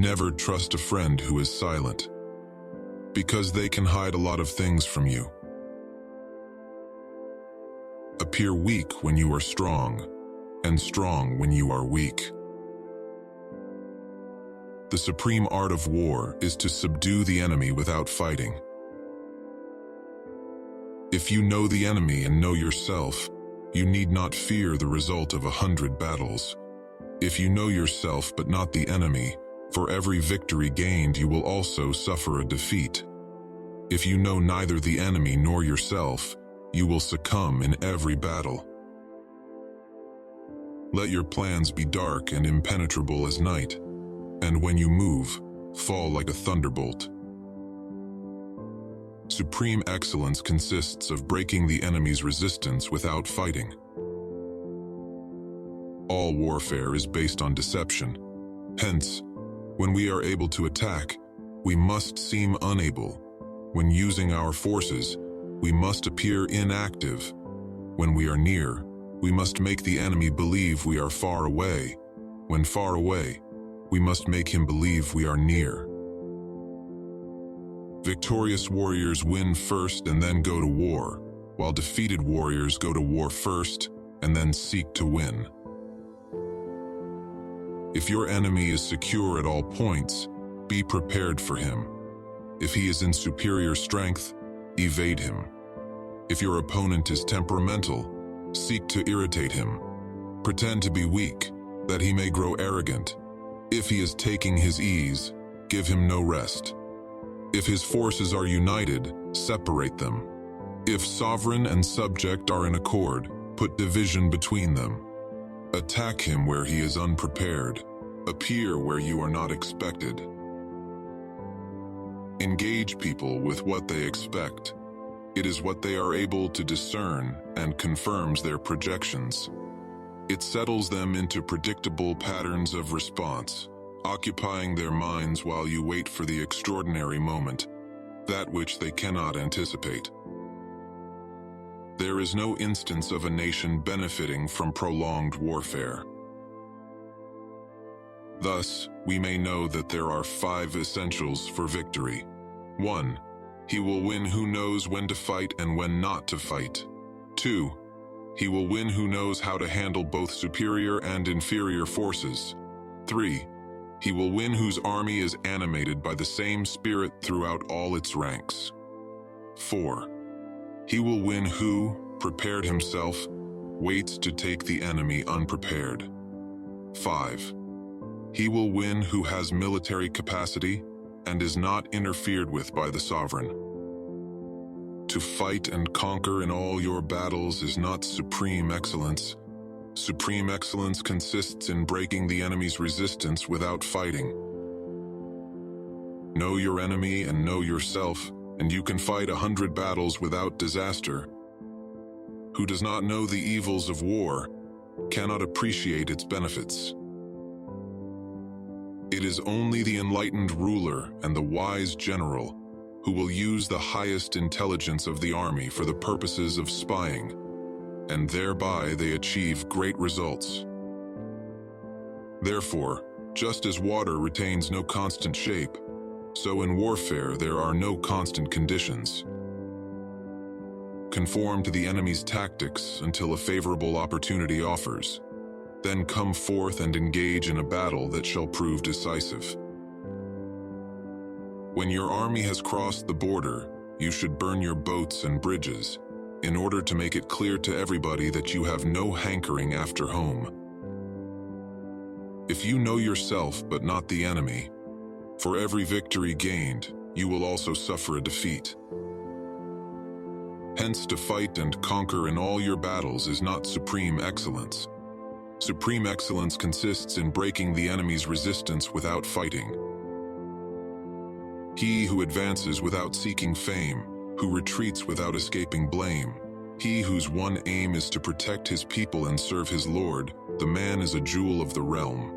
Never trust a friend who is silent, because they can hide a lot of things from you. Appear weak when you are strong, and strong when you are weak. The supreme art of war is to subdue the enemy without fighting. If you know the enemy and know yourself, you need not fear the result of 100 battles. If you know yourself but not the enemy, for every victory gained you will also suffer a defeat. If you know neither the enemy nor yourself, you will succumb in every battle. Let your plans be dark and impenetrable as night, and when you move, fall like a thunderbolt. Supreme excellence consists of breaking the enemy's resistance without fighting. All warfare is based on deception. Hence, when we are able to attack, we must seem unable. When using our forces, we must appear inactive. When we are near, we must make the enemy believe we are far away. When far away, we must make him believe we are near. Victorious warriors win first and then go to war, while defeated warriors go to war first and then seek to win. If your enemy is secure at all points, be prepared for him. If he is in superior strength, evade him. If your opponent is temperamental, seek to irritate him. Pretend to be weak, that he may grow arrogant. If he is taking his ease, give him no rest. If his forces are united, separate them. If sovereign and subject are in accord, put division between them. Attack him where he is unprepared. Appear where you are not expected. Engage people with what they expect. It is what they are able to discern and confirms their projections. It settles them into predictable patterns of response, occupying their minds while you wait for the extraordinary moment, that which they cannot anticipate. There is no instance of a nation benefiting from prolonged warfare. Thus, we may know that there are 5 essentials for victory. 1. He will win who knows when to fight and when not to fight. 2. He will win who knows how to handle both superior and inferior forces. 3. He will win whose army is animated by the same spirit throughout all its ranks. 4. He will win who, prepared himself, waits to take the enemy unprepared. 5. He will win who has military capacity and is not interfered with by the sovereign. To fight and conquer in all your battles is not supreme excellence. Supreme excellence consists in breaking the enemy's resistance without fighting. Know your enemy and know yourself, and you can fight 100 battles without disaster. Who does not know the evils of war cannot appreciate its benefits. It is only the enlightened ruler and the wise general who will use the highest intelligence of the army for the purposes of spying, and thereby they achieve great results. Therefore, just as water retains no constant shape, so in warfare there are no constant conditions. Conform to the enemy's tactics until a favorable opportunity offers. Then come forth and engage in a battle that shall prove decisive. When your army has crossed the border, you should burn your boats and bridges, in order to make it clear to everybody that you have no hankering after home. If you know yourself but not the enemy, for every victory gained, you will also suffer a defeat. Hence, to fight and conquer in all your battles is not supreme excellence. Supreme excellence consists in breaking the enemy's resistance without fighting. He who advances without seeking fame, who retreats without escaping blame, he whose one aim is to protect his people and serve his Lord, the man is a jewel of the realm.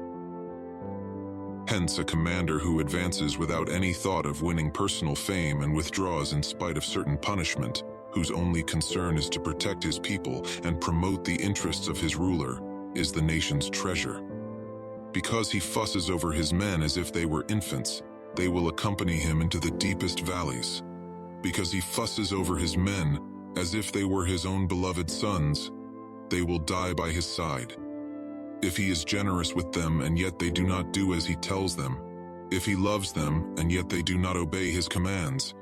Hence, a commander who advances without any thought of winning personal fame and withdraws in spite of certain punishment, whose only concern is to protect his people and promote the interests of his ruler, is the nation's treasure. Because he fusses over his men as if they were infants, they will accompany him into the deepest valleys. Because he fusses over his men as if they were his own beloved sons, they will die by his side. If he is generous with them and yet they do not do as he tells them, if he loves them and yet they do not obey his commands,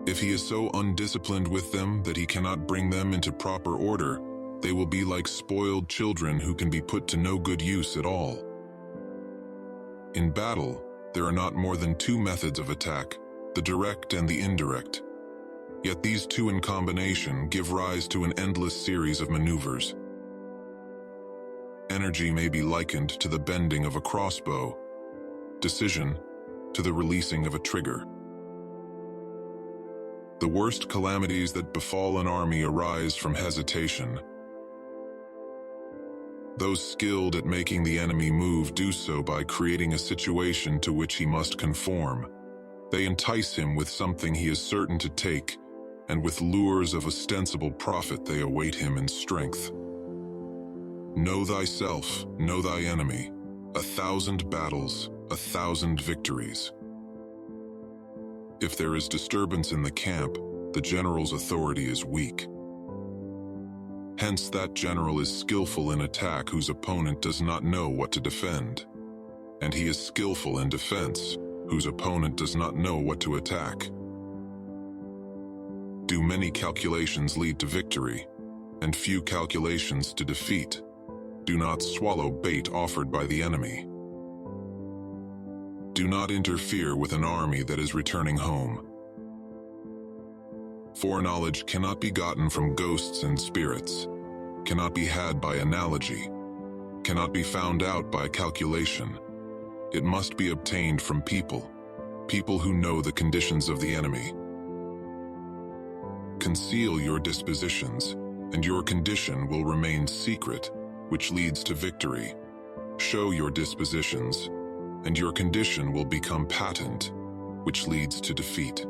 if he is so undisciplined with them that he cannot bring them into proper order, they will be like spoiled children who can be put to no good use at all. In battle, there are not more than two methods of attack, the direct and the indirect. Yet these two in combination give rise to an endless series of maneuvers. Energy may be likened to the bending of a crossbow, decision to the releasing of a trigger. The worst calamities that befall an army arise from hesitation. Those skilled at making the enemy move do so by creating a situation to which he must conform. They entice him with something he is certain to take, and with lures of ostensible profit they await him in strength. Know thyself, know thy enemy. 1,000 battles, 1,000 victories. If there is disturbance in the camp, the general's authority is weak. Hence that general is skillful in attack whose opponent does not know what to defend. And he is skillful in defense whose opponent does not know what to attack. Do many calculations lead to victory, and few calculations to defeat? Do not swallow bait offered by the enemy. Do not interfere with an army that is returning home. Foreknowledge cannot be gotten from ghosts and spirits, cannot be had by analogy, cannot be found out by calculation. It must be obtained from people who know the conditions of the enemy. Conceal your dispositions, and your condition will remain secret, which leads to victory. Show your dispositions, and your condition will become patent, which leads to defeat.